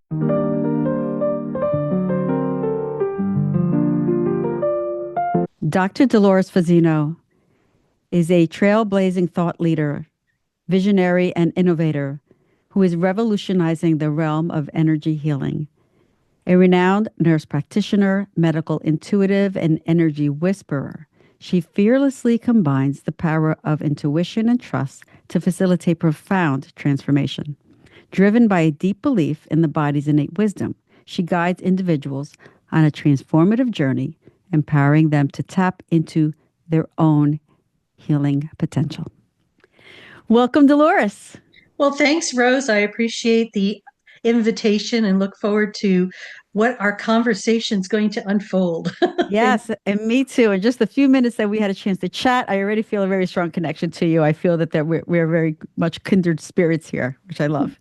Dr. Dolores Fazzino is a trailblazing thought leader, visionary, and innovator who is revolutionizing the realm of energy healing. A renowned nurse practitioner, medical intuitive, and energy whisperer, she fearlessly combines the power of intuition and trust to facilitate profound transformation. Driven by a deep belief in the body's innate wisdom, she guides individuals on a transformative journey, empowering them to tap into their own healing potential. Welcome, Dolores. Well, thanks, Rose. I appreciate the invitation and look forward to what our conversation is going to unfold. Yes, and me too. In just the few minutes that we had a chance to chat, I already feel a very strong connection to you. I feel that we're very much kindred spirits here, which I love.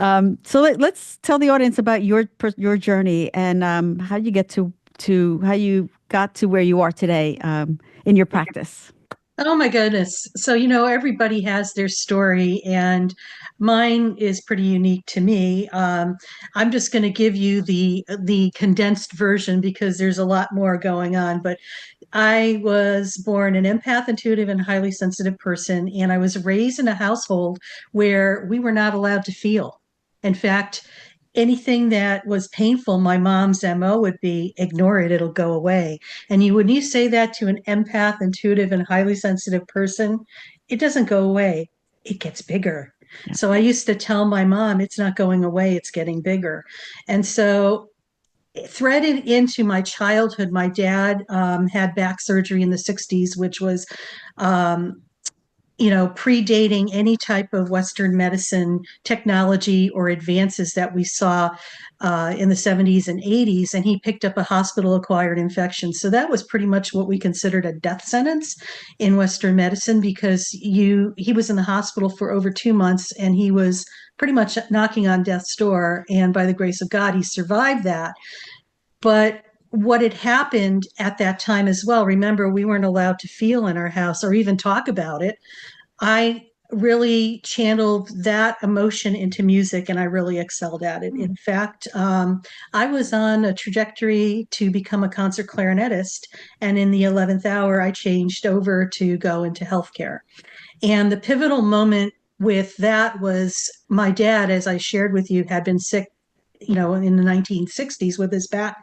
So let's tell the audience about your journey and how you get to how you got to where you are today in your practice. Oh my goodness. So, everybody has their story, and mine is pretty unique to me. I'm just going to give you the condensed version because there's a lot more going on. But I was born an empath, intuitive, and highly sensitive person, and I was raised in a household where we were not allowed to feel. In fact, anything that was painful, my mom's MO would be ignore it, it'll go away. And when you say that to an empath, intuitive, and highly sensitive person, it doesn't go away, it gets bigger. Yeah. So I used to tell my mom, it's not going away, it's getting bigger. And so threaded into my childhood, my dad had back surgery in the 60s, which was predating any type of Western medicine technology or advances that we saw in the 70s and 80s. And he picked up a hospital-acquired infection. So that was pretty much what we considered a death sentence in Western medicine, because he was in the hospital for over 2 months and he was pretty much knocking on death's door. And by the grace of God, he survived that. But what had happened at that time as well, remember, we weren't allowed to feel in our house or even talk about it. I really channeled that emotion into music and I really excelled at it. In fact, I was on a trajectory to become a concert clarinetist. And in the 11th hour, I changed over to go into healthcare. And the pivotal moment with that was my dad, as I shared with you, had been sick in the 1960s with his back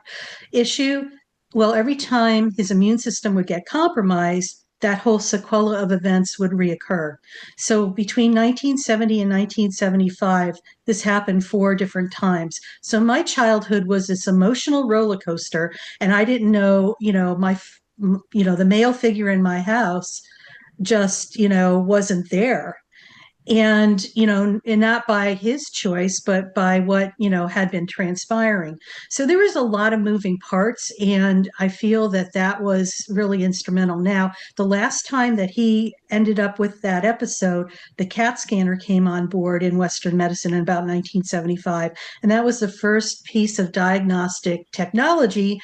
issue. Well, every time his immune system would get compromised, that whole sequela of events would reoccur. So between 1970 and 1975, this happened 4 different times. So my childhood was this emotional roller coaster, and I didn't know, the male figure in my house just, wasn't there. And not by his choice, but by what had been transpiring. So there was a lot of moving parts, and I feel that was really instrumental. Now, the last time that he ended up with that episode, the CAT scanner came on board in Western medicine in about 1975, and that was the first piece of diagnostic technology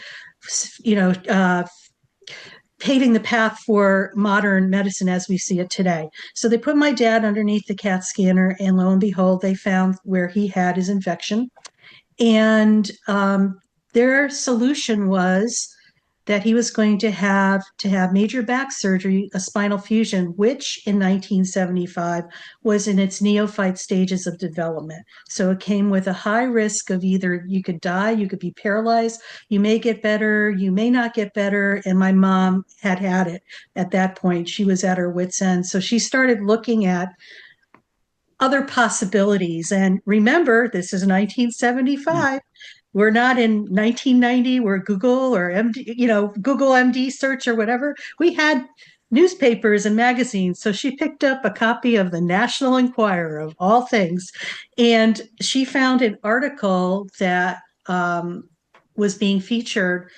paving the path for modern medicine as we see it today. So they put my dad underneath the CAT scanner, and lo and behold, they found where he had his infection. And their solution was that he was going to have major back surgery, a spinal fusion, which in 1975 was in its neophyte stages of development. So it came with a high risk of either you could die, you could be paralyzed, you may get better, you may not get better. And my mom had it at that point. She was at her wit's end. So she started looking at other possibilities. And remember, this is 1975. We're not in 1990 where Google or Google MD search or whatever. We had newspapers and magazines. So she picked up a copy of the National Enquirer, of all things, and she found an article that was being featured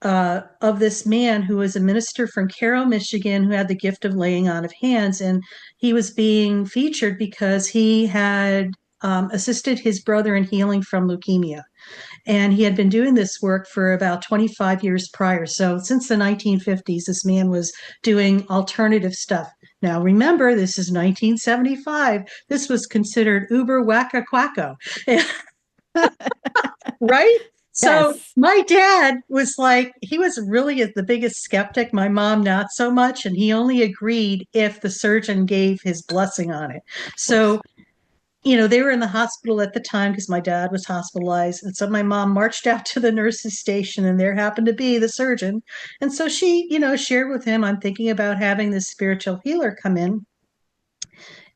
of this man who was a minister from Cairo, Michigan, who had the gift of laying on of hands. And he was being featured because he had assisted his brother in healing from leukemia. And he had been doing this work for about 25 years prior. So since the 1950s, this man was doing alternative stuff. Now, remember, this is 1975. This was considered uber wacka quacko. Right? So Yes. my dad was like, he was really the biggest skeptic. My mom, not so much. And he only agreed if the surgeon gave his blessing on it. Of course. So, they were in the hospital at the time because my dad was hospitalized. And so my mom marched out to the nurse's station, and there happened to be the surgeon. And so she, shared with him, I'm thinking about having this spiritual healer come in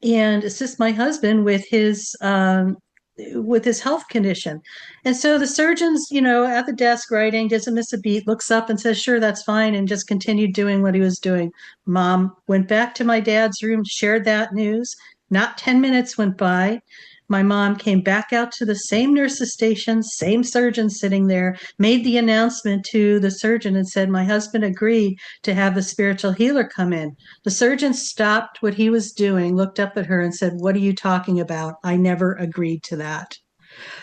and assist my husband with his health condition. And so the surgeon's, at the desk writing, doesn't miss a beat, looks up and says, sure, that's fine, and just continued doing what he was doing. Mom went back to my dad's room, shared that news. Not 10 minutes went by. My mom came back out to the same nurse's station, same surgeon sitting there, made the announcement to the surgeon and said, my husband agreed to have the spiritual healer come in. The surgeon stopped what he was doing, looked up at her and said, what are you talking about? I never agreed to that.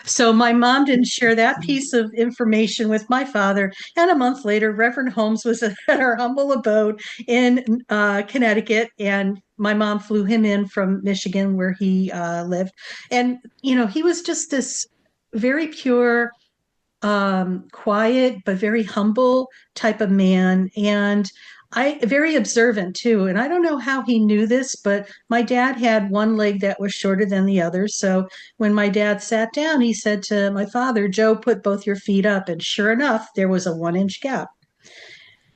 So my mom didn't share that piece of information with my father. And a month later, Reverend Holmes was at our humble abode in Connecticut, and my mom flew him in from Michigan, where he lived. And, he was just this very pure, quiet, but very humble type of man. And I very observant too. And I don't know how he knew this, but my dad had one leg that was shorter than the other. So when my dad sat down, he said to my father, Joe, put both your feet up. And sure enough, there was a 1 inch gap.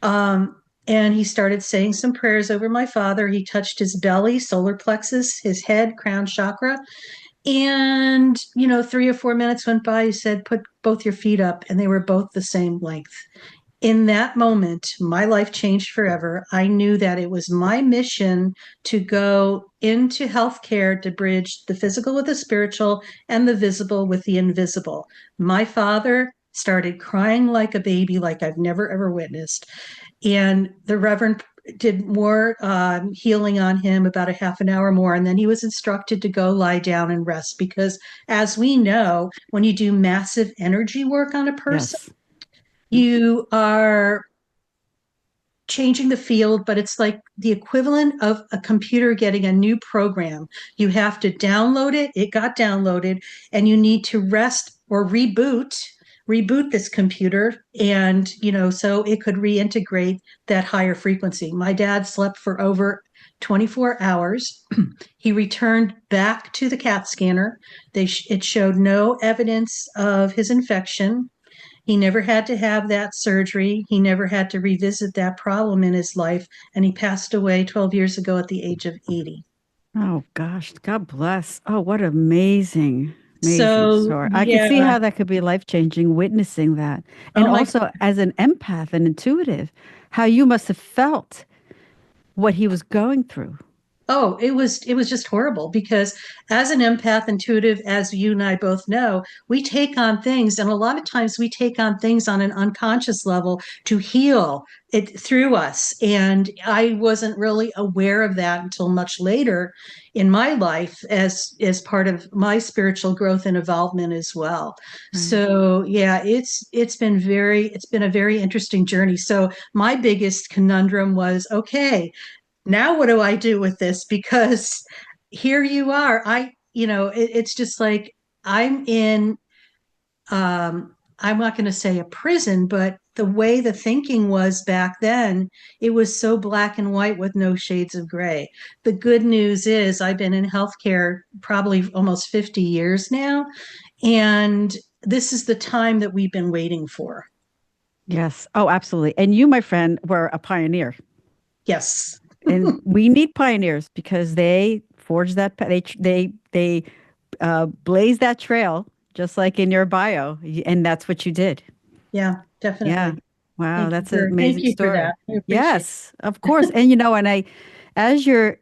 And he started saying some prayers over my father. He touched his belly, solar plexus, his head, crown chakra. And, 3 or 4 minutes went by. He said, put both your feet up. And they were both the same length. In that moment, my life changed forever. I knew that it was my mission to go into healthcare to bridge the physical with the spiritual and the visible with the invisible. My father started crying like a baby, like I've never ever witnessed. And the Reverend did more healing on him, about a half an hour more. And then he was instructed to go lie down and rest because, as we know, when you do massive energy work on a person, Yes. you are changing the field, but it's like the equivalent of a computer getting a new program. You have to download it. It got downloaded, and you need to rest or reboot this computer, and so it could reintegrate that higher frequency. My dad slept for over 24 hours. He returned back to the CAT scanner. It showed no evidence of his infection. He never had to have that surgery. He never had to revisit that problem in his life. And he passed away 12 years ago at the age of 80. Oh gosh, God bless. Oh, what amazing, amazing So, story. I could see yeah. how that could be life-changing witnessing that. Oh And my. also as an empath and intuitive, how you must have felt what he was going through. Oh, it was just horrible because, as an empath intuitive, as you and I both know, we take on things, and a lot of times we take on things on an unconscious level to heal it through us. And I wasn't really aware of that until much later in my life, as part of my spiritual growth and involvement as well. Right. So yeah, it's been a very interesting journey. So my biggest conundrum was, okay, now what do I do with this? Because here you are. It's just like I'm in, I'm not going to say a prison, but the way the thinking was back then, it was so black and white with no shades of gray. The good news is I've been in healthcare probably almost 50 years now, and this is the time that we've been waiting for. Yes. Oh, absolutely. And you, my friend, were a pioneer. Yes. And we need pioneers because they forged that, they blaze that trail, just like in your bio. And that's what you did. Yeah, Yeah. definitely. Wow. That's an Thank amazing you for story. that. I appreciate Yes, of course. And, as you're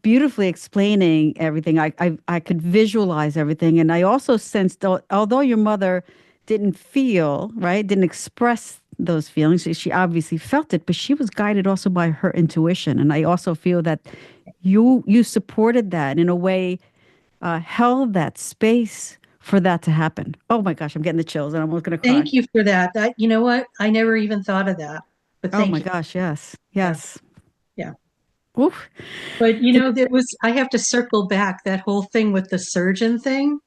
beautifully explaining everything, I could visualize everything. And I also sensed, although your mother didn't feel, right, didn't express those feelings, she obviously felt it, but she was guided also by her intuition. And I also feel that you supported that in a way, held that space for that to happen. Oh my gosh, I'm getting the chills and I'm almost going to cry. Thank you for that. You know what? I never even thought of that, but Oh my thank you. gosh, yes, Yeah. yes. Yeah. Oof. But, there was, I have to circle back that whole thing with the surgeon thing.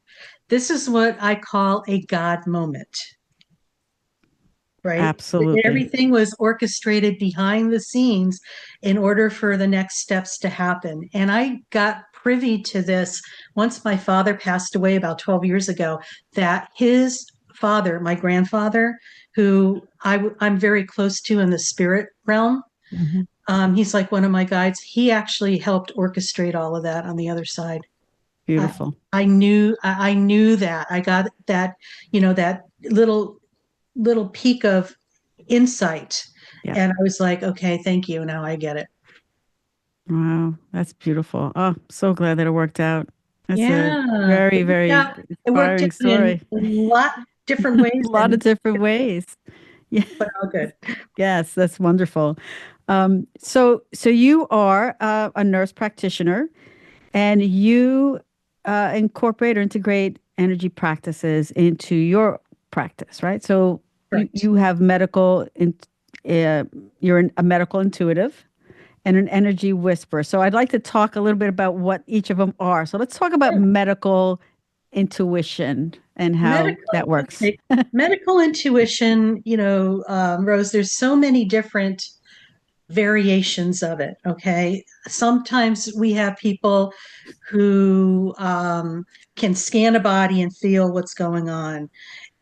This is what I call a God moment, right? Absolutely. Everything was orchestrated behind the scenes in order for the next steps to happen. And I got privy to this once my father passed away about 12 years ago, that his father, my grandfather, who I'm very close to in the spirit realm, Mhm. he's like one of my guides. He actually helped orchestrate all of that on the other side. I, Beautiful. I knew that. I got that, that little peak of insight. Yeah. And I was like, okay, thank you. Now I get it. Wow. That's beautiful. Oh, so glad that it worked out. That's a Yeah. very, very It worked inspiring out in story. a lot different A ways, lot of different ways. Yeah. but all good. Yes, that's wonderful. So you are a nurse practitioner, and you incorporate or integrate energy practices into your practice, right? So Correct. you have uh, you're a medical intuitive and an energy whisperer. So I'd like to talk a little bit about what each of them are. So let's talk about Sure. medical intuition and how that Medical, works. okay. Medical intuition, Rose, there's so many different variations of it. Okay. Sometimes we have people who can scan a body and feel what's going on.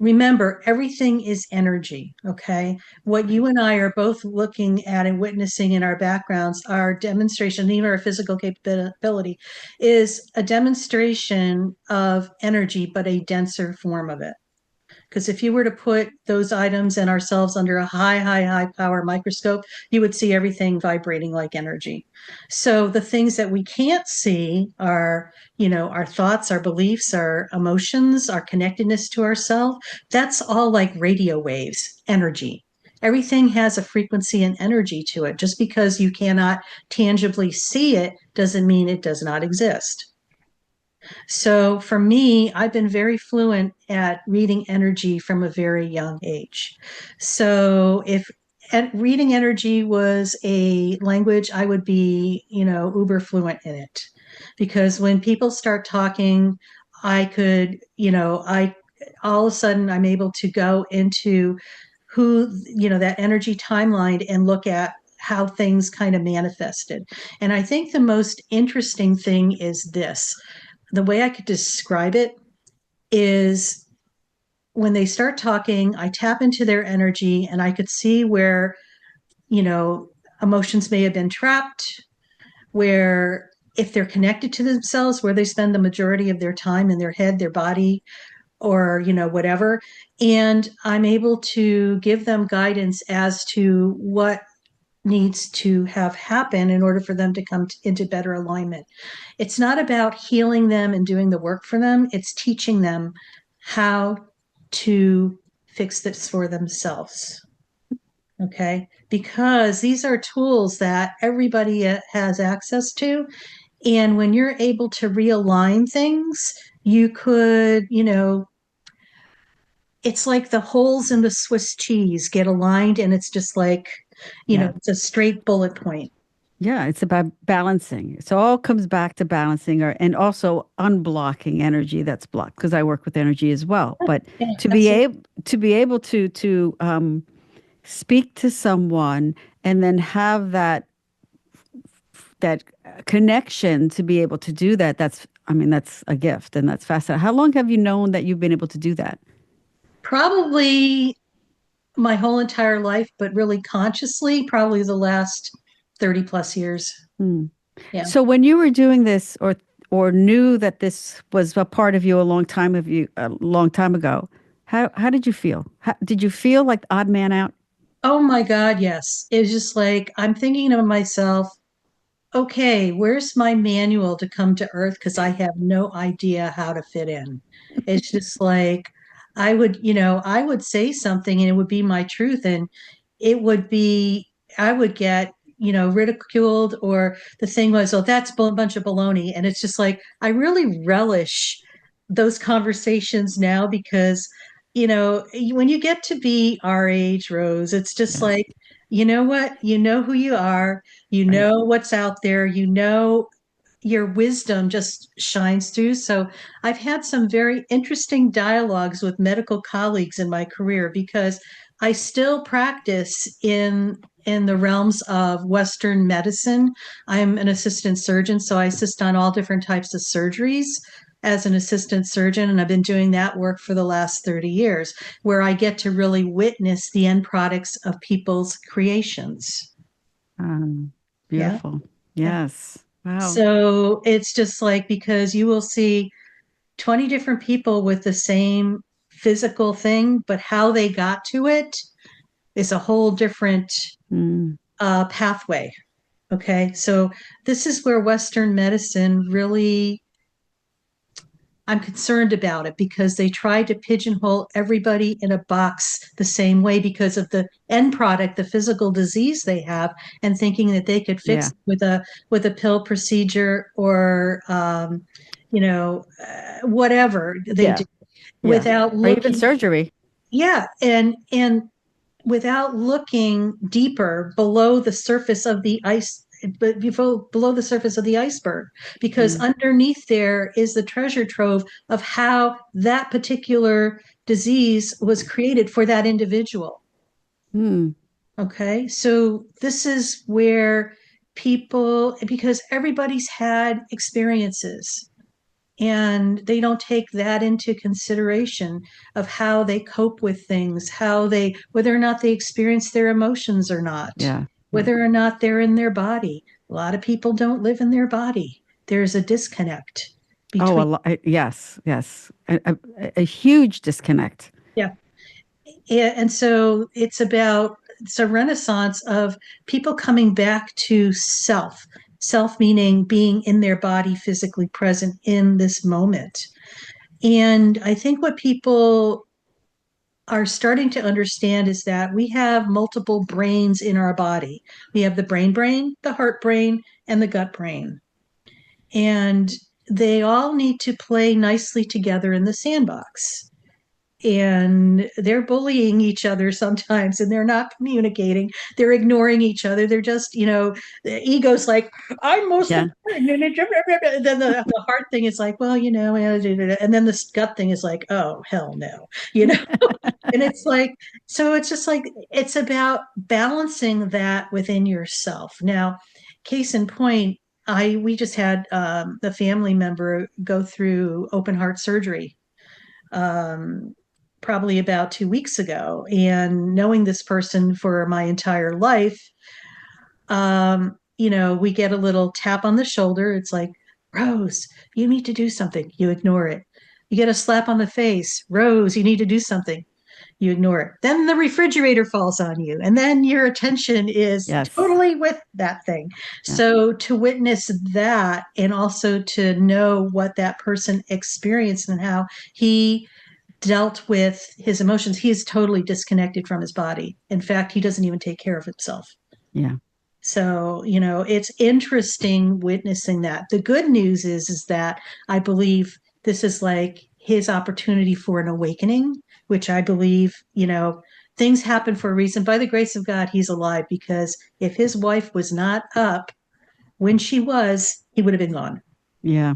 Remember, everything is energy. Okay. What you and I are both looking at and witnessing in our backgrounds, our demonstration, even our physical capability, is a demonstration of energy, but a denser form of it. Because if you were to put those items and ourselves under a high power microscope, you would see everything vibrating like energy. So the things that we can't see are, our thoughts, our beliefs, our emotions, our connectedness to ourselves. That's all like radio waves, energy. Everything has a frequency and energy to it. Just because you cannot tangibly see it doesn't mean it does not exist. So for me, I've been very fluent at reading energy from a very young age. So if reading energy was a language, I would be, uber fluent in it. Because when people start talking, I could, I all of a sudden I'm able to go into who, that energy timeline and look at how things kind of manifested. And I think the most interesting thing is this, the way I could describe it is when they start talking, I tap into their energy and I could see where, you know, emotions may have been trapped, where if they're connected to themselves, where they spend the majority of their time in their head, their body, or, whatever. And I'm able to give them guidance as to what needs to have happen in order for them to come into better alignment. It's not about healing them and doing the work for them, it's teaching them how to fix this for themselves. Okay. Because these are tools that everybody has access to. And when you're able to realign things, you could, it's like the holes in the Swiss cheese get aligned and it's just like, Yeah. it's a straight bullet point. Yeah, it's about balancing. So all comes back to balancing and also unblocking energy that's blocked because I work with energy as well. But Yeah, to be absolutely. able to speak to someone and then have that connection to be able to do that, that's I mean that's a gift and that's fascinating. How long have you known that you've been able to do that? Probably my whole entire life, but really consciously, probably the last 30 plus years. Hmm. Yeah. So when you were doing this or knew that this was a part of you a long time ago, how did you feel? Did you feel like the odd man out? Oh my God, yes. It's just like I'm thinking of myself, okay, where's my manual to come to Earth? Because I have no idea how to fit in. It's just like I would say something and it would be my truth, and it would be, I would get, ridiculed, or the thing was, oh, that's a bunch of baloney. And it's just like, I really relish those conversations now because, when you get to be our age, Rose, it's just Yeah, like, you know what? You know who you are, you right. know what's out there, your wisdom just shines through. So I've had some very interesting dialogues with medical colleagues in my career because I still practice in the realms of Western medicine. I'm an assistant surgeon, so I assist on all different types of surgeries as an assistant surgeon, and I've been doing that work for the last 30 years, where I get to really witness the end products of people's creations. Um, Yeah. Beautiful. Yeah. Yes. Wow. So it's just like because you will see 20 different people with the same physical thing, but how they got to it is a whole different Mm, pathway. Okay. So this is where Western medicine really, I'm concerned about it because they try to pigeonhole everybody in a box the same way because of the end product, the physical disease they have, and thinking that they could fix yeah. it with a pill procedure or whatever they Yeah. do Yeah. without Or even looking. surgery. Yeah, and without looking deeper below the surface of the ice, but below the surface of the iceberg, because Mm, underneath there is the treasure trove of how that particular disease was created for that individual. mm, Okay, so this is where people, because everybody's had experiences and they don't take that into consideration of how they cope with things, whether or not they experience their emotions or not, yeah. Right. whether or not they're in their body. A lot of people don't live in their body. There's a disconnect Oh, between. yes. Yes. A huge disconnect. Yeah. And so it's a renaissance of people coming back to self meaning being in their body, physically present in this moment. And I think what people are starting to understand is that we have multiple brains in our body. We have the brain, the heart brain, and the gut brain. And they all need to play nicely together in the sandbox. And they're bullying each other sometimes and they're not communicating. They're ignoring each other. They're just, the ego's like, I'm most Yeah. important. And then the heart thing is like, well, and then the gut thing is like, oh, hell no, you know? And it's like, so it's just like, it's about balancing that within yourself. Now, case in point, we just had a family member go through open heart surgery um, probably about 2 weeks ago. And knowing this person for my entire life, we get a little tap on the shoulder. It's like, Rose, you need to do something. You ignore it. You get a slap on the face. Rose, you need to do something. You ignore it. Then the refrigerator falls on you, and then your attention is Yes. totally with that thing. Yeah. So to witness that and also to know what that person experienced and how he dealt with his emotions, he is totally disconnected from his body. In fact, he doesn't even take care of himself. Yeah. So, it's interesting witnessing that. The good news is that I believe this is like his opportunity for an awakening, which I believe, things happen for a reason. By the grace of God, he's alive because if his wife was not up when she was, he would have been gone. Yeah.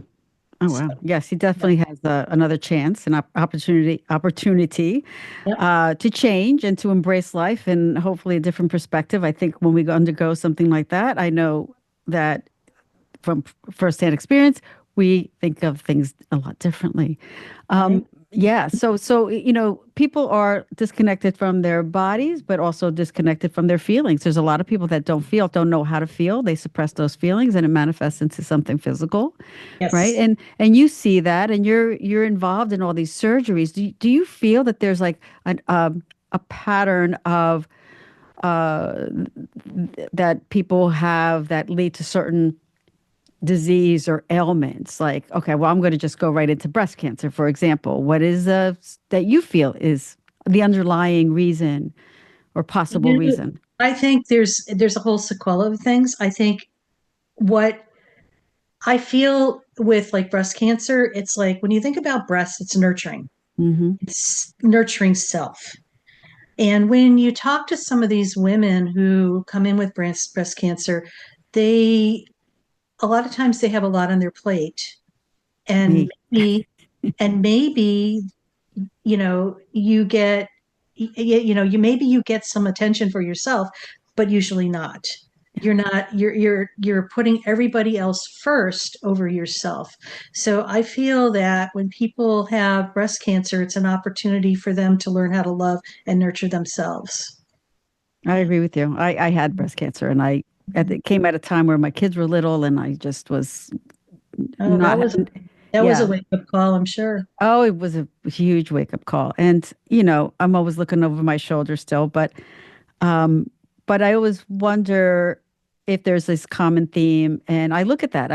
Oh So, wow. Yes, he yeah. definitely has another chance, an opportunity Yep. to change and to embrace life and hopefully a different perspective. I think when we undergo something like that, I know that from firsthand experience, we think of things a lot differently. Right. Yeah, so people are disconnected from their bodies, but also disconnected from their feelings. There's a lot of people that don't know how to feel. They suppress those feelings, and it manifests into something physical, right? Yes. And you see that, and you're involved in all these surgeries. Do you feel that there's like a pattern of that people have that lead to certain disease or ailments, like, okay, well, I'm going to just go right into breast cancer, for example. What is that you feel is the underlying reason or possible You know, reason? I think there's a whole sequela of things. I think what I feel with like breast cancer, it's like when you think about breast, it's nurturing. Mm-hmm. It's nurturing self. And when you talk to some of these women who come in with breast cancer, they a lot of times they have a lot on their plate, and Me. maybe you get you maybe you get some attention for yourself, but usually not. You're not you're putting everybody else first over yourself. So I feel that when people have breast cancer, it's an opportunity for them to learn how to love and nurture themselves. I agree with you. I had breast cancer, and it came at a time where my kids were little, and I just was Oh, not. that was a Yeah. wake up call, I'm sure. Oh, it was a huge wake up call. And, I'm always looking over my shoulder still, um, but I always wonder if there's this common theme. And I look at that.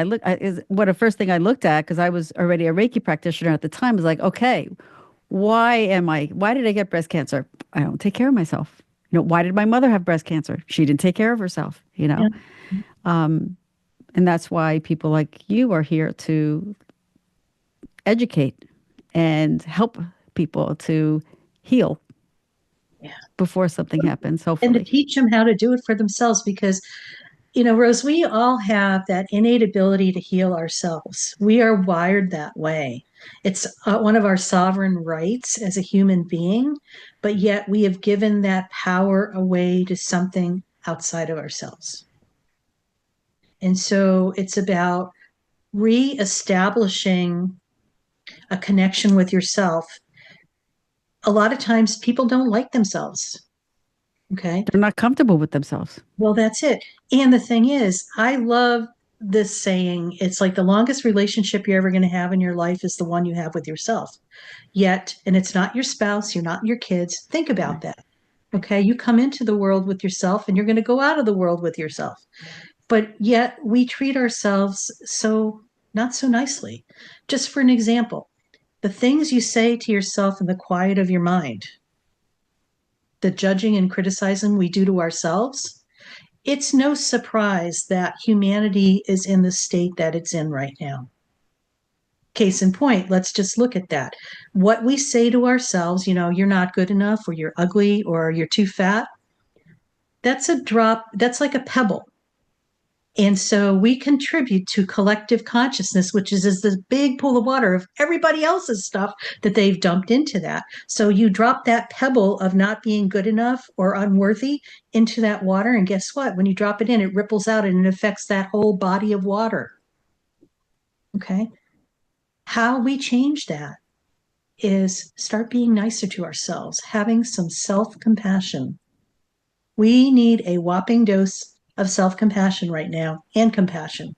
What the first thing I looked at, because I was already a Reiki practitioner at the time, was like, okay, why did I get breast cancer? I don't take care of myself. Why did my mother have breast cancer? She didn't take care of herself. Yeah. Um, and that's why people like you are here to educate and help people to heal Yeah. before something happens, And to hopefully. teach them how to do it for themselves, because Rose, we all have that innate ability to heal ourselves. We are wired that way. It's one of our sovereign rights as a human being, but yet we have given that power away to something outside of ourselves. And so it's about reestablishing a connection with yourself. A lot of times people don't like themselves. Okay. They're not comfortable with themselves. Well, that's it. And the thing is, I love this saying. It's like the longest relationship you're ever going to have in your life is the one you have with yourself. Yet, and it's not your spouse, you're not your kids. Think about Right. that. Okay. You come into the world with yourself and you're going to go out of the world with yourself. But yet we treat ourselves so not so nicely. Just for an example, the things you say to yourself in the quiet of your mind, the judging and criticizing we do to ourselves, it's no surprise that humanity is in the state that it's in right now. Case in point, let's just look at that. What we say to ourselves, you're not good enough, or you're ugly, or you're too fat, that's a drop, that's like a pebble. And so we contribute to collective consciousness, which is this big pool of water of everybody else's stuff that they've dumped into that. So you drop that pebble of not being good enough or unworthy into that water. And guess what? When you drop it in, it ripples out and it affects that whole body of water. Okay. How we change that is start being nicer to ourselves, having some self compassion. We need a whopping dose of self compassion right now and compassion.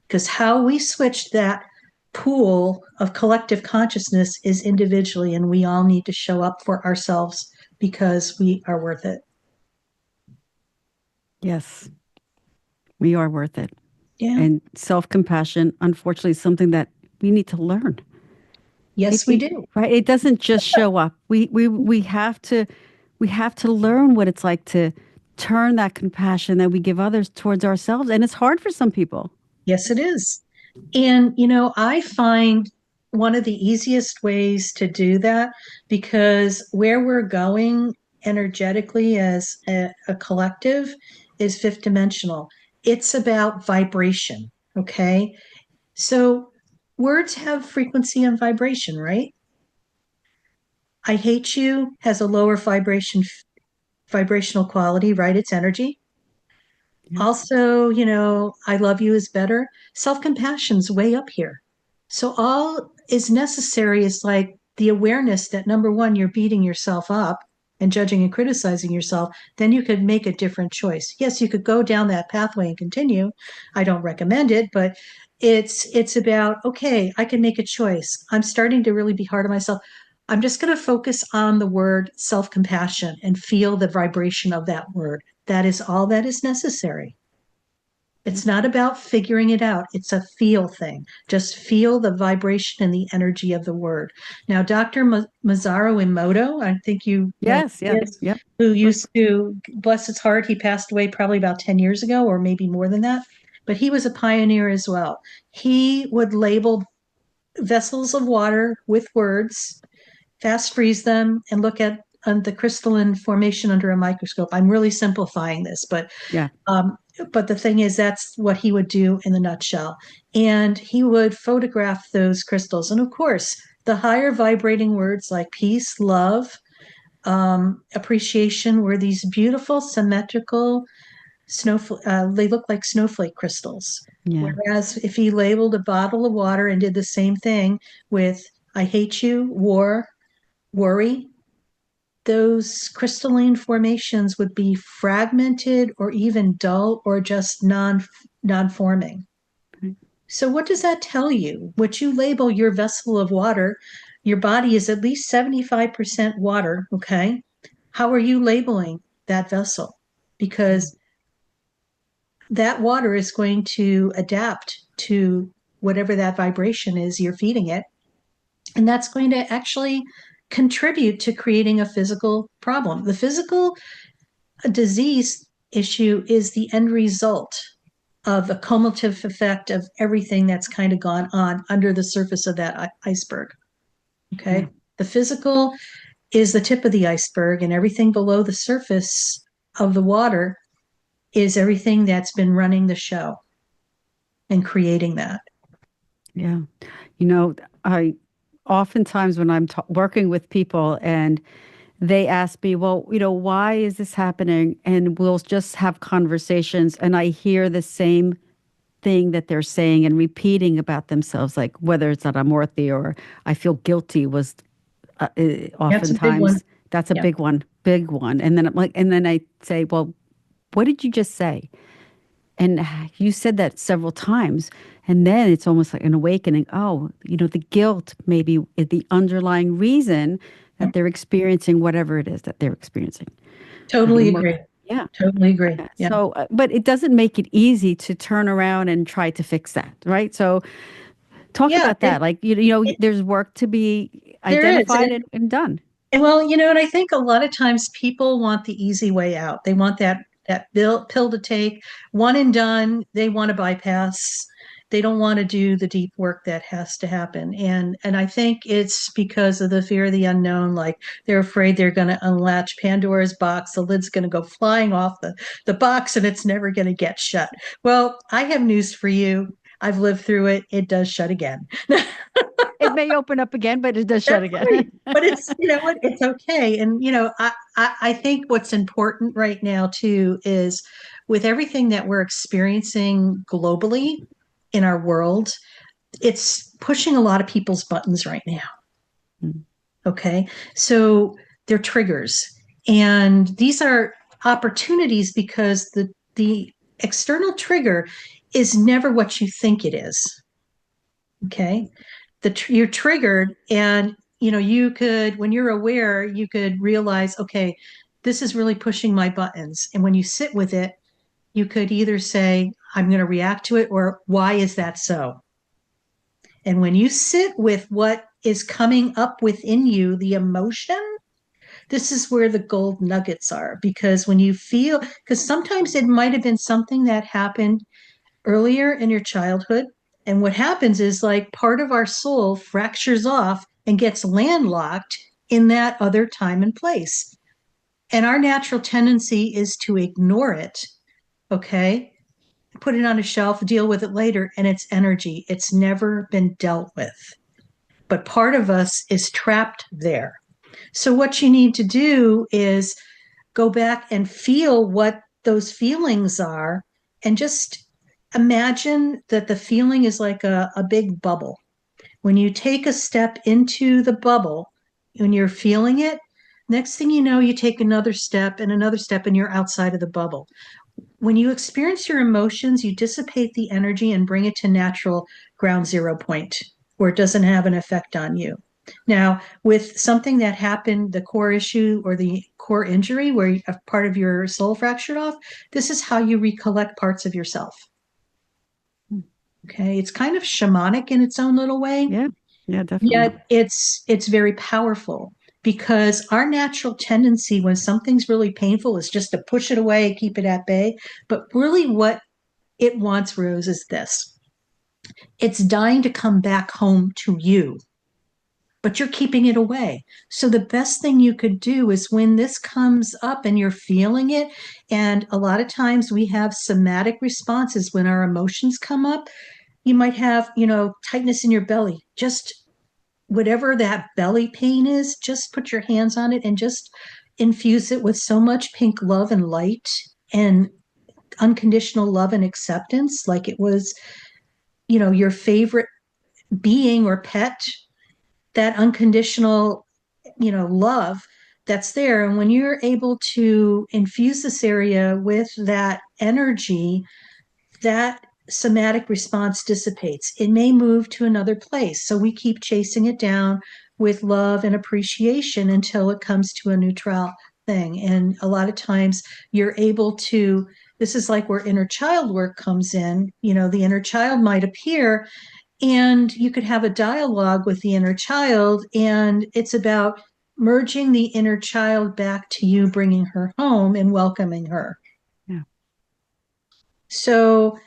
Because how we switch that pool of collective consciousness is individually, and we all need to show up for ourselves because we are worth it. Yes, we are worth it. Yeah. And self-compassion, unfortunately, is something that we need to learn. Yes, we do. Right? It doesn't just show up. We have to learn what it's like to turn that compassion that we give others towards ourselves. And it's hard for some people. Yes, it is. And, I find one of the easiest ways to do that, because where we're going energetically as a collective is fifth dimensional. It's about vibration. Okay. So words have frequency and vibration, right? I hate you has a lower vibrational quality, right? It's energy. Yeah. Also, I love you is better. Self-compassion's way up here. So all is necessary is like the awareness that number one, you're beating yourself up and judging and criticizing yourself. Then you could make a different choice. Yes, you could go down that pathway and continue. I don't recommend it, but it's about, okay, I can make a choice. I'm starting to really be hard on myself. I'm just going to focus on the word self-compassion and feel the vibration of that word. That is all that is necessary. It's not about figuring it out. It's a feel thing. Just feel the vibration and the energy of the word. Now, Dr. Masaru Emoto, I think you know Yes. who Yeah. he is, Yep. who used to, bless his heart, he passed away probably about 10 years ago or maybe more than that. But he was a pioneer as well. He would label vessels of water with words, fast freeze them, and look at the crystalline formation under a microscope. I'm really simplifying this, but Yeah. but the thing is, that's what he would do in the nutshell. And he would photograph those crystals. And of course, the higher vibrating words like peace, love, appreciation were these beautiful, symmetrical snowflake. They look like snowflake crystals. Yeah. Whereas if he labeled a bottle of water and did the same thing with I hate you, war, worry, those crystalline formations would be fragmented or even dull or just non-forming. Right. So what does that tell you? What you label your vessel of water, your body is at least 75% water, okay? How are you labeling that vessel? Because that water is going to adapt to whatever that vibration is you're feeding it. And that's going to actually contribute to creating a physical problem. The physical disease issue is the end result of a cumulative effect of everything that's kind of gone on under the surface of that iceberg. Okay. Yeah. The physical is the tip of the iceberg, and everything below the surface of the water is everything that's been running the show and creating that. Yeah. I oftentimes when I'm working with people and they ask me, well, why is this happening? And we'll just have conversations and I hear the same thing that they're saying and repeating about themselves, like whether it's that I'm worthy or I feel guilty was That's a big one. oftentimes that's a Yeah. big one. And then I'm like, and then I say, well, what did you just say? And you said that several times. And then it's almost like an awakening. Oh, the guilt maybe is the underlying reason that they're experiencing whatever it is that they're experiencing. Totally agree. Yeah. Totally agree. Yeah. Yeah. So, but it doesn't make it easy to turn around and try to fix that, right? So, talk Yeah. about that. Like, there's work to be There is. identified and done. And well, and I think a lot of times people want the easy way out. They want that pill to take, one and done. They want to bypass. They don't want to do the deep work that has to happen. And I think it's because of the fear of the unknown. Like they're afraid they're going to unlatch Pandora's box. The lid's going to go flying off the box and it's never going to get shut. Well, I have news for you. I've lived through it. It does shut again. It may open up again, but it does shut That's again. right. But it's, what, it's okay. And, I think what's important right now too is with everything that we're experiencing globally in our world, it's pushing a lot of people's buttons right now. Mm. Okay. So they're triggers. And these are opportunities because the external trigger is never what you think it is. Okay. You're triggered and you could, when you're aware, you could realize, okay, this is really pushing my buttons. And when you sit with it, you could either say, I'm going to react to it, or why is that so? And when you sit with what is coming up within you, the emotion, this is where the gold nuggets are. Because when you feel, because sometimes it might have been something that happened earlier in your childhood. And what happens is like part of our soul fractures off and gets landlocked in that other time and place. And our natural tendency is to ignore it, okay? Put it on a shelf, deal with it later, and it's energy. It's never been dealt with. But part of us is trapped there. So what you need to do is go back and feel what those feelings are and just imagine that the feeling is like a big bubble. When you take a step into the bubble, when you're feeling it, next thing you know, you take another step, and you're outside of the bubble. When you experience your emotions, you dissipate the energy and bring it to natural ground zero point where it doesn't have an effect on you. Now, with something that happened, the core issue or the core injury where a part of your soul fractured off, this is how you recollect parts of yourself. Okay, it's kind of shamanic in its own little way. Yeah, yeah, definitely. Yet it's very powerful because our natural tendency when something's really painful is just to push it away, keep it at bay. But really what it wants, Rose, is this. It's dying to come back home to you. but you're keeping it away. So the best thing you could do is when this comes up and you're feeling it, and a lot of times we have somatic responses when our emotions come up. You might have, tightness in your belly. Just whatever that belly pain is, just put your hands on it and just infuse it with so much pink love and light and unconditional love and acceptance, like it was, your favorite being or pet, that unconditional, love that's there. And when you're able to infuse this area with that energy, that somatic response dissipates. It may move to another place. So we keep chasing it down with love and appreciation until it comes to a neutral thing. And a lot of times you're able to, this is like where inner child work comes in. The inner child might appear and you could have a dialogue with the inner child, and it's about merging the inner child back to you, bringing her home and welcoming her. Yeah. So,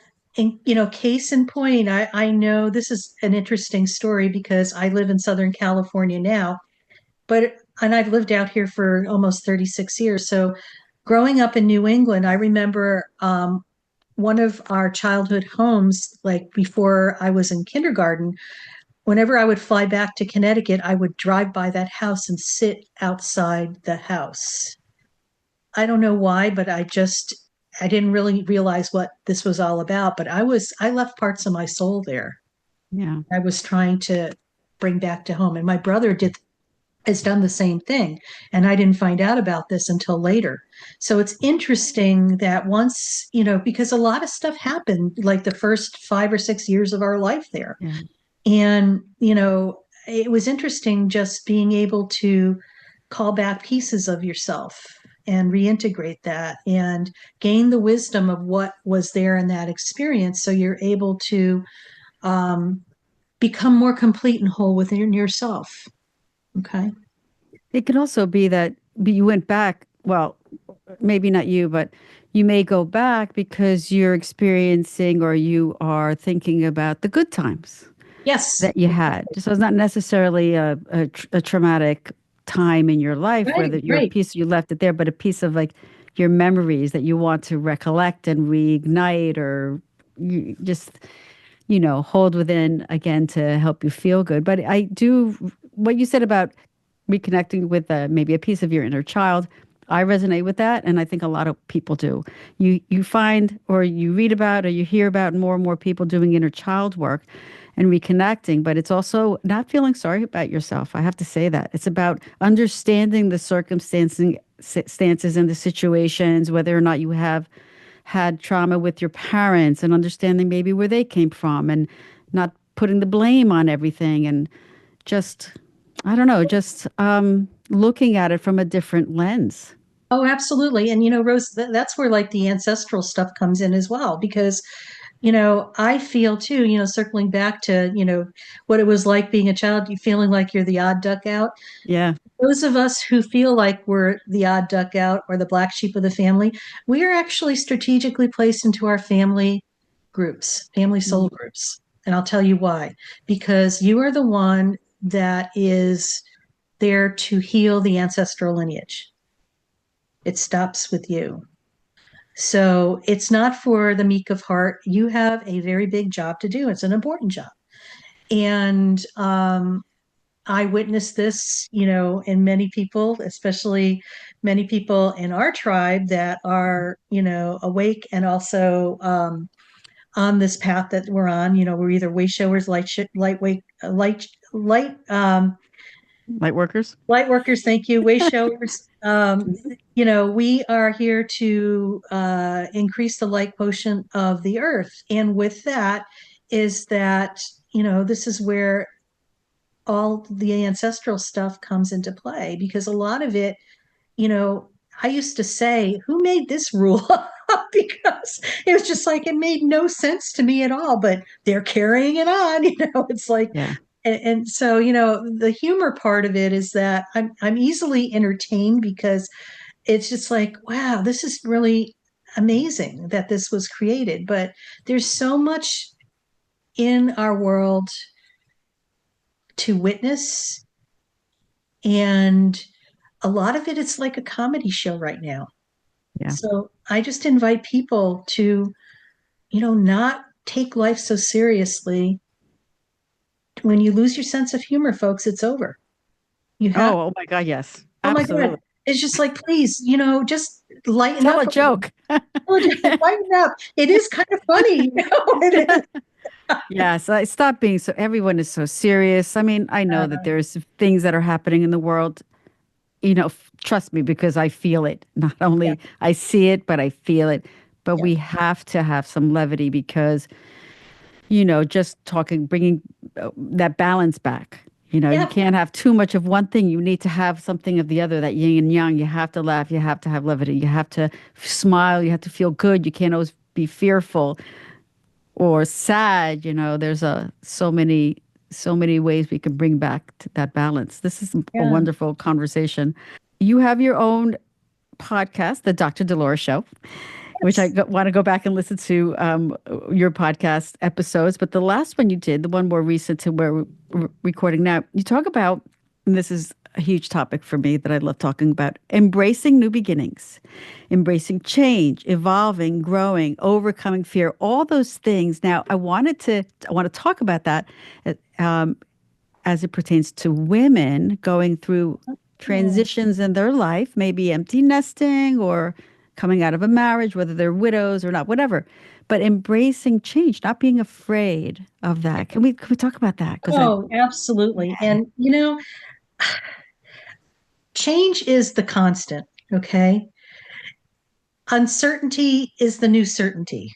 case in point, I know this is an interesting story because I live in Southern California now, and I've lived out here for almost 36 years. So, growing up in New England, I remember one of our childhood homes, like before I was in kindergarten, whenever I would fly back to Connecticut, I would drive by that house and sit outside the house. I don't know why, but I didn't really realize what this was all about, but I left parts of my soul there. Yeah. I was trying to bring back to home. And my brother has done the same thing. And I didn't find out about this until later. So it's interesting that once, because a lot of stuff happened like the first 5 or 6 years of our life there. Yeah. And, it was interesting just being able to call back pieces of yourself and reintegrate that and gain the wisdom of what was there in that experience. So you're able to um, become more complete and whole within yourself. Okay. It could also be that you went back, well, maybe not you, but you may go back because you're experiencing or you are thinking about the good times Yes. that you had. So it's not necessarily a traumatic time in your life where Right. your Right. piece, you left it there, but a piece of like your memories that you want to recollect and reignite or you just, hold within again to help you feel good. But I do, what you said about reconnecting with maybe a piece of your inner child, I resonate with that, and I think a lot of people do. You find or you read about or you hear about more and more people doing inner child work and reconnecting, but it's also not feeling sorry about yourself. I have to say that. It's about understanding the circumstances and the situations, whether or not you have had trauma with your parents and understanding maybe where they came from and not putting the blame on everything and just, I don't know, just looking at it from a different lens. Oh, absolutely. And, Rose, that's where like the ancestral stuff comes in as well, because, I feel too, circling back to, what it was like being a child, you feeling like you're the odd duck out. Yeah. Those of us who feel like we're the odd duck out or the black sheep of the family, we are actually strategically placed into our family soul Mhm. groups. And I'll tell you why. Because you are the one that is there to heal the ancestral lineage. It stops with you. So it's not for the meek of heart. You have a very big job to do. It's an important job. And I witnessed this, in many people, especially many people in our tribe that are, awake and also on this path that we're on. We're either way showers, lightweight, Light workers? light workers. Thank you, way showers. We are here to increase the light quotient of the earth, and with that is that this is where all the ancestral stuff comes into play because a lot of it, you know, I used to say, who made this rule? Because it was just like it made no sense to me at all, but they're carrying it on, it's like Yeah. and so, the humor part of it is that I'm easily entertained because it's just like, wow, this is really amazing that this was created. But there's so much in our world to witness And a lot of it is like a comedy show right now. Yeah. So I just invite people to, not take life so seriously. When you lose your sense of humor, folks, it's over. You have, Oh my God, yes. oh my God. Absolutely. It's just like, please, just lighten Tell up a a little. joke. Lighten up. It is kind of funny. It is. Yes, I stop being so everyone is so serious. I mean, I know that there's things that are happening in the world, trust me because I feel it. Not Yeah. only I see it, but I feel it. But Yeah. we have to have some levity because, just talking, bringing that balance back. You Yeah. can't have too much of one thing. You need to have something of the other, that yin and yang. You have to laugh. You have to have levity. You have to smile. You have to feel good. You can't always be fearful or sad. There's so many ways we can bring back to that balance. This is a Yeah. wonderful conversation. You have your own podcast, The Dr. Dolores Show, which I Yes. want to go back and listen to your podcast episodes. But the last one you did, the one more recent to where we're recording now, you talk about, and this is a huge topic for me that I love talking about, embracing new beginnings, embracing change, evolving, growing, overcoming fear, all those things. Now, I want to talk about that um, as it pertains to women going through Yeah. transitions in their life, maybe empty nesting or coming out of a marriage, whether they're widows or not, whatever. But embracing change, not being afraid of that. Can we talk about that? Because Oh, absolutely. And, change is the constant. Okay. Uncertainty is the new certainty.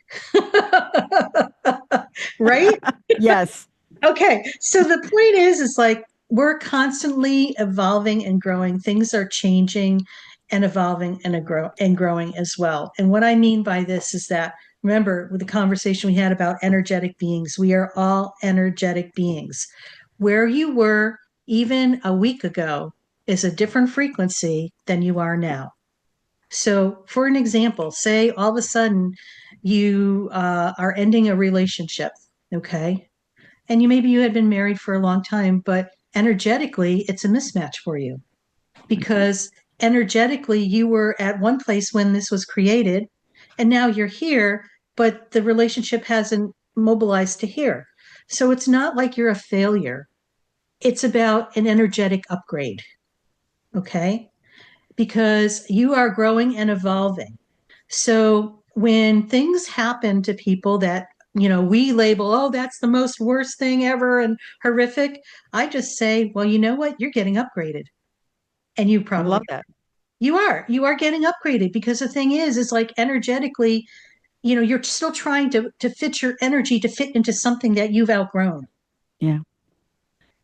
Right? yes, Okay. So the point is like we're constantly evolving and growing. Things are changing and evolving and growing as well. And what I mean by this is that remember with the conversation we had about energetic beings, we are all energetic beings. Where you were even a week ago is a different frequency than you are now. So, for an example, say all of a sudden you are ending a relationship, okay? And maybe you had been married for a long time, but energetically, it's a mismatch for you because energetically, you were at one place when this was created, and now you're here, but the relationship hasn't mobilized to here. So it's not like you're a failure. It's about an energetic upgrade, okay? Because you are growing and evolving. So when things happen to people that, we label, oh, that's the most worst thing ever and horrific, I just say, well, you know what? You're getting upgraded. And you I love probably that. you are getting upgraded because the thing is like energetically, you're still trying to fit your energy to fit into something that you've outgrown. Yeah.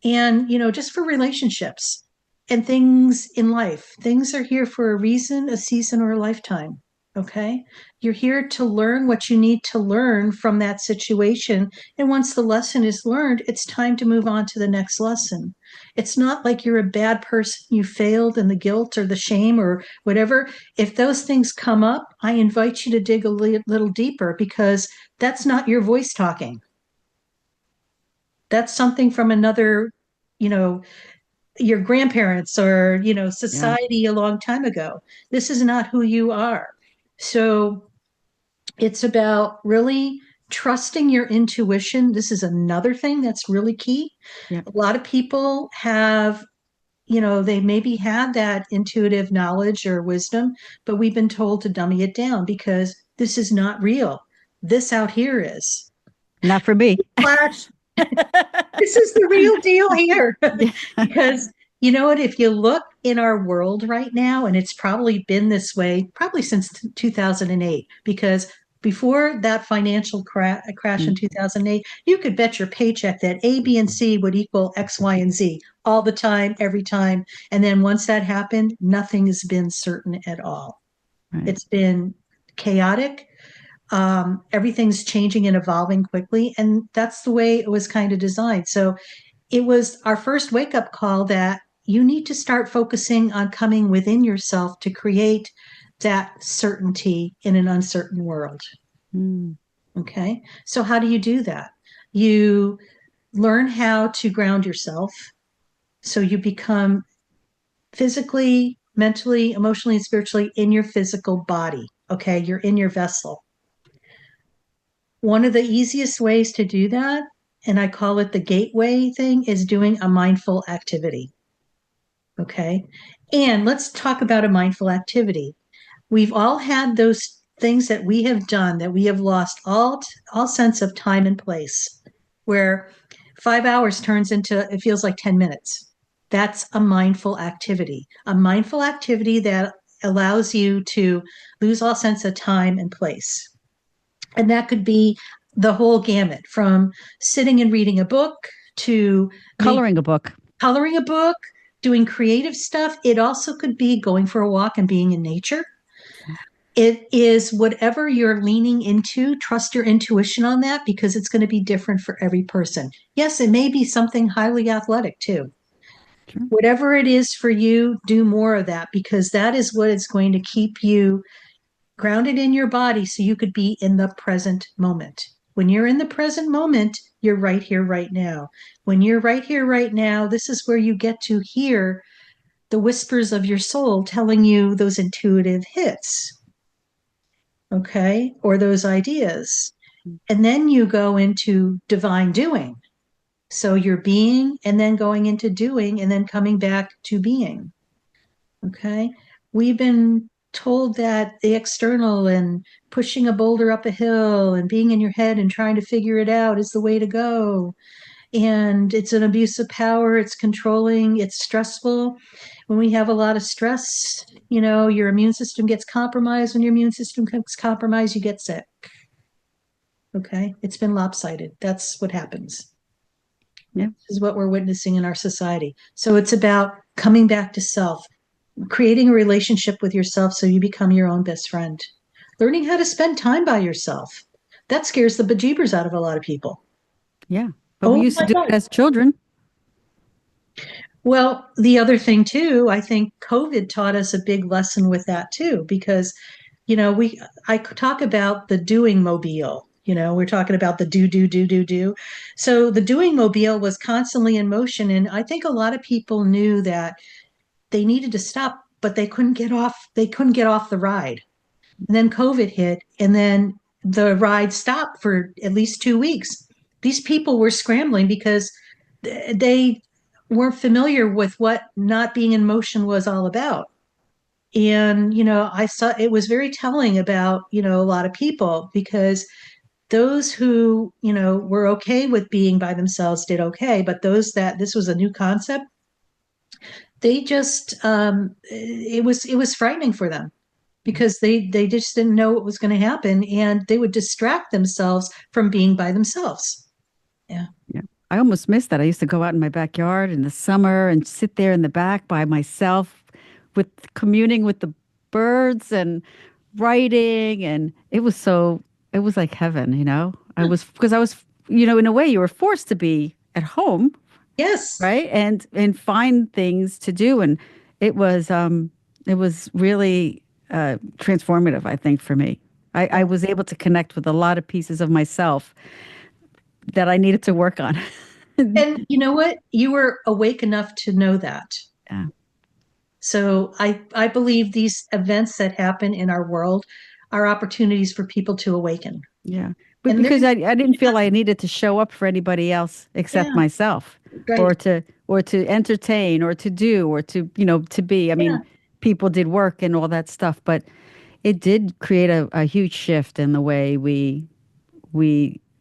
And, just for relationships and things in life, things are here for a reason, a season, or a lifetime. Okay. You're here to learn what you need to learn from that situation. And once the lesson is learned, it's time to move on to the next lesson. It's not like you're a bad person, you failed, and the guilt or the shame or whatever. If those things come up, I invite you to dig a little deeper because that's not your voice talking. That's something from another, you know, your grandparents or, Yeah. society a long time ago. This is not who you are. So it's about really trusting your intuition. This is another thing that's really key. Yeah. A lot of people have, they maybe had that intuitive knowledge or wisdom, but we've been told to dummy it down because this is not real. This out here is. Not for me. Flash, this is the real deal here. yeah. Because you know what? If you look in our world right now, and it's probably been this way probably since 2008, because before that financial crash in Mm, 2008, you could bet your paycheck that A, B, and C would equal X, Y, and Z all the time, every time. And then once that happened, nothing has been certain at all. right. It's been chaotic. Everything's changing and evolving quickly. And that's the way it was kind of designed. So it was our first wake up call that you need to start focusing on coming within yourself to create that certainty in an uncertain world. Mm, Okay. So, how do you do that? You learn how to ground yourself. So, you become physically, mentally, emotionally, and spiritually in your physical body. Okay, you're in your vessel. One of the easiest ways to do that, and I call it the gateway thing, is doing a mindful activity. Okay. And let's talk about a mindful activity. We've all had those things that we have done that we have lost all sense of time and place, where 5 hours turns into it feels like 10 minutes. That's a mindful activity. A mindful activity that allows you to lose all sense of time and place. And that could be the whole gamut from sitting and reading a book to Coloring a book. coloring a book, doing creative stuff. It also could be going for a walk and being in nature. It is whatever you're leaning into, trust your intuition on that because it's going to be different for every person. Yes, it may be something highly athletic too. Sure. Whatever it is for you, do more of that because that is what is going to keep you grounded in your body so you could be in the present moment. When you're in the present moment, you're right here, right now. When you're right here, right now, this is where you get to hear the whispers of your soul telling you those intuitive hits, okay, or those ideas. And then you go into divine doing. So you're being and then going into doing and then coming back to being. Okay. We've been told that the external and pushing a boulder up a hill and being in your head and trying to figure it out is the way to go. And it's an abuse of power, it's controlling, it's stressful. When we have a lot of stress, your immune system gets compromised. When your immune system gets compromised, you get sick. Okay. It's been lopsided. That's what happens. Yeah. This is what we're witnessing in our society. So it's about coming back to self, creating a relationship with yourself so you become your own best friend, learning how to spend time by yourself. That scares the bejeebers out of a lot of people. Yeah. But we Oh used to my do God. it as children. Well, the other thing too, I think COVID taught us a big lesson with that too, because, I talk about the doing mobile. We're talking about the do, do, do, do, do. So the doing mobile was constantly in motion. And I think a lot of people knew that they needed to stop, but they couldn't get off. They couldn't get off the ride. And then COVID hit, and then the ride stopped for at least 2 weeks. These people were scrambling because they weren't familiar with what not being in motion was all about. And, I saw it was very telling about, a lot of people because those who, were okay with being by themselves did okay. But those that this was a new concept, they just, it was frightening for them because they just didn't know what was going to happen and they would distract themselves from being by themselves. Yeah. Yeah. I almost missed that. I used to go out in my backyard in the summer and sit there in the back by myself with communing with the birds and writing. And it was like heaven. Because I was, in a way you were forced to be at home, Yes. right? And find things to do. And it was really transformative, I think, for me. I was able to connect with a lot of pieces of myself that I needed to work on. And you know what? You were awake enough to know that. Yeah. So I believe these events that happen in our world are opportunities for people to awaken. Yeah. But And because they're, I didn't feel I needed to show up for anybody else except yeah, myself right. or to entertain or to do or to, to be. I Yeah, mean, people did work and all that stuff, but it did create a huge shift in the way we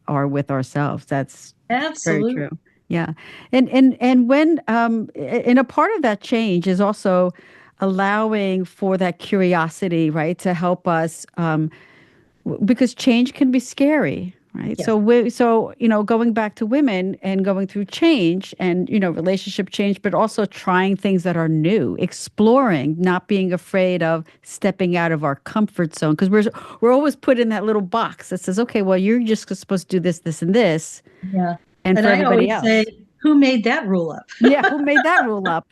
are with ourselves. That's very absolutely. true. Yeah. And when and a part of that change is also allowing for that curiosity, right, to help us because change can be scary, right? Yes, So going back to women and going through change and relationship change, but also trying things that are new, exploring, not being afraid of stepping out of our comfort zone because we're always put in that little box that says, okay, well, you're just supposed to do this, this, and this, yeah. and And for I everybody always say, else. who made that rule up? Yeah, who made that rule up?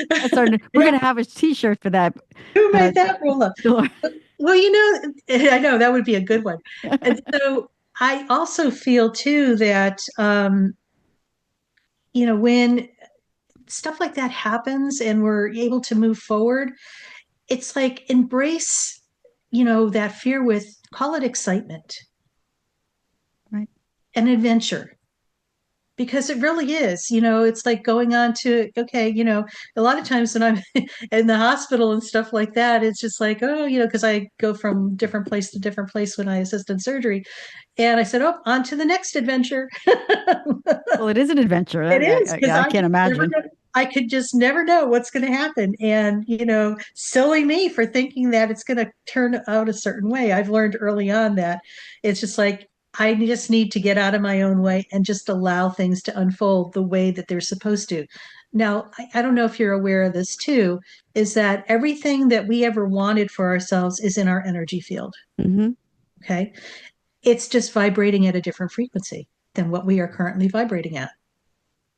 That's our. We're Yeah, gonna have a T-shirt for that. who Uh, made that rule up? Dolores. Well, I know that would be a good one. And so I also feel too that when stuff like that happens and we're able to move forward, it's like embrace, that fear with, call it excitement Right. and adventure. Because it really is, it's like going on to, okay, a lot of times when I'm in the hospital and stuff like that, it's just like, oh, because I go from different place to different place when I assisted surgery. And I said, oh, on to the next adventure. Well, it is an adventure. It is, because I can't imagine. I could just never know what's going to happen. And, silly me for thinking that it's going to turn out a certain way. I've learned early on that it's just like, I just need to get out of my own way and just allow things to unfold the way that they're supposed to. Now, I don't know if you're aware of this too, is that everything that we ever wanted for ourselves is in our energy field. Hmm. Okay. It's just vibrating at a different frequency than what we are currently vibrating at.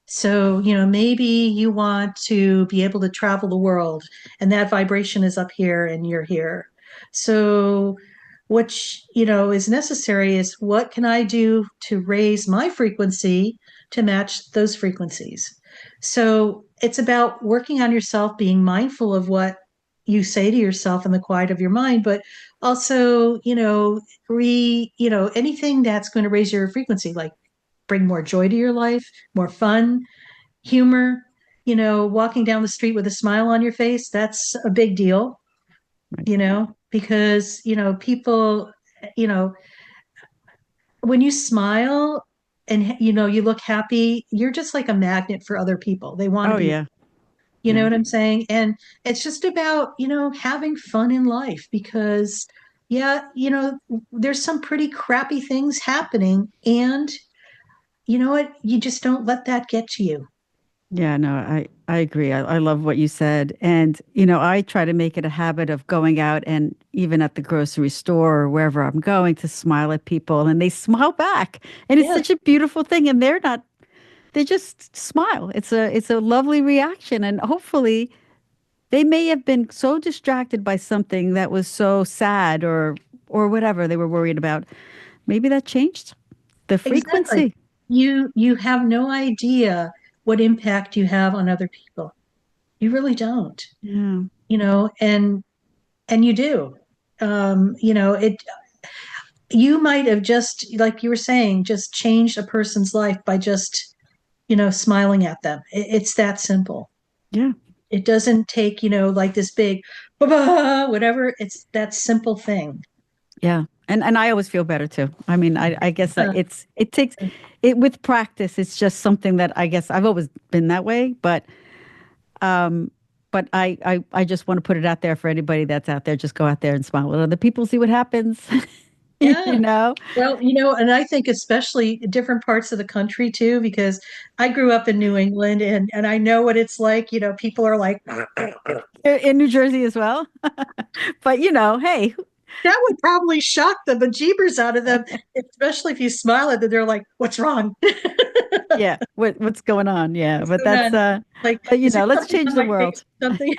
So, maybe you want to be able to travel the world and that vibration is up here and you're here. So, what, is necessary is what can I do to raise my frequency to match those frequencies? So, it's about working on yourself, being mindful of what you say to yourself in the quiet of your mind, but also, anything that's going to raise your frequency, like bring more joy to your life, more fun, humor, walking down the street with a smile on your face, that's a big deal, Right. because, people, you know, when you smile and, you look happy, you're just like a magnet for other people. They want to Oh be, yeah. you know Yeah. what I'm saying? And it's just about, having fun in life because, yeah, there's some pretty crappy things happening. And you know what? You just don't let that get to you. Yeah, no, I agree. I love what you said. And, I try to make it a habit of going out and even at the grocery store or wherever I'm going to smile at people and they smile back. And it's Yeah, such a beautiful thing. And they just smile. It's a lovely reaction. And hopefully they may have been so distracted by something that was so sad or whatever they were worried about. Maybe that changed the exactly. frequency. You have no idea what impact you have on other people. You really don't. Yeah. And you do. It you might have just, like you were saying, just changed a person's life by just, smiling at them. It's that simple. Yeah. It doesn't take, like this big whatever. It's that simple thing. Yeah. And I always feel better too. I mean, I guess Uh, it takes it with practice. It's just something that I guess I've always been that way, um I just want to put it out there for anybody that's out there. Just go out there and smile at other people, see what happens. you yeah. know? Well, and I think especially different parts of the country too, because I grew up in New England and I know what it's like. People are like, In New Jersey as well. But hey, that would probably shock the bejeebers out of them, especially if you smile at them. They're like, what's wrong? yeah, what's going on? Yeah, What's but going on? Like, but is there let's something change on the my face world. or something?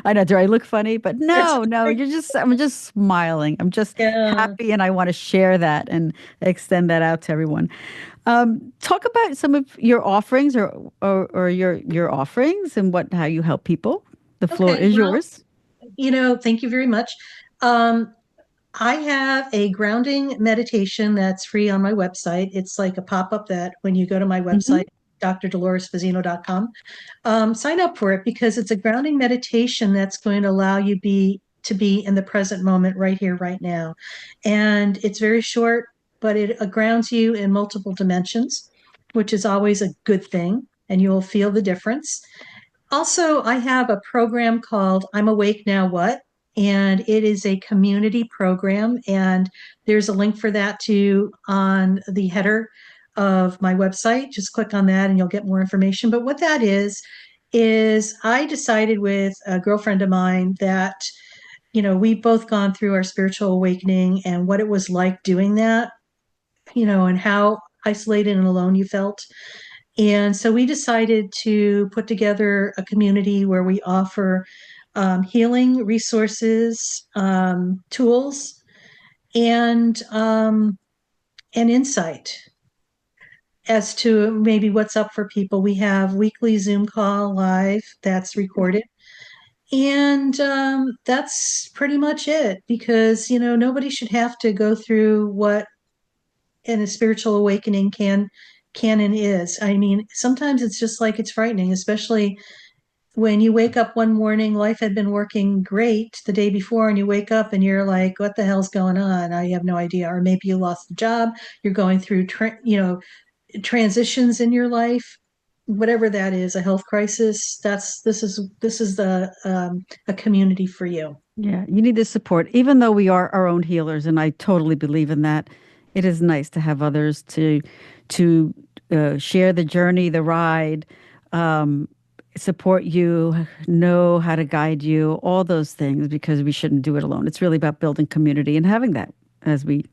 I know. Do I look funny? But It's no, like, I'm just smiling. I'm just yeah. happy and I want to share that and extend that out to everyone. Talk about some of your offerings or your offerings and how you help people. The floor Okay. is Well, yours. thank you very much. Um, I have a grounding meditation that's free on my website. It's like a pop-up that when you go to my Hmm. website, drdoloresfazzino.com, sign up for it because it's a grounding meditation that's going to allow you to be in the present moment right here, right now. And it's very short, but it grounds you in multiple dimensions, which is always a good thing, and you'll feel the difference. Also, I have a program called I'm Awake Now What? And it is a community program. And there's a link for that too on the header of my website. Just click on that and you'll get more information. But what that is I decided with a girlfriend of mine that, we've both gone through our spiritual awakening and what it was like doing that, and how isolated and alone you felt. And so we decided to put together a community where we offer healing resources, tools, and insight. as to maybe what's up for people, we have weekly Zoom call live that's recorded. And that's pretty much it because, nobody should have to go through what in a spiritual awakening and is. I mean, sometimes it's just like it's frightening, especially when you wake up one morning, life had been working great the day before, and you wake up and you're like, what the hell's going on? I have no idea. Or maybe you lost the job, you're going through transitions in your life, whatever that is, a health crisis. This is the a community for you. Yeah, you need the support. Even though we are our own healers, and I totally believe in that, it is nice to have others to share the journey, the ride, um, support you, know how to guide you, all those things, because we shouldn't do it alone. It's really about building community and having that as we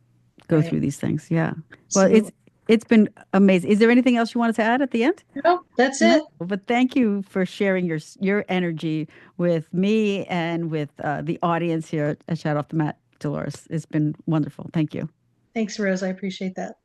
go Right. through these things. Yeah. Well, Absolutely. it's been amazing. Is there anything else you wanted to add at the end? No, that's No, it. but thank you for sharing your energy with me and with the audience here at Shadow Off the Mat, Dolores. It's been wonderful. Thank you. Thanks, Rose. I appreciate that.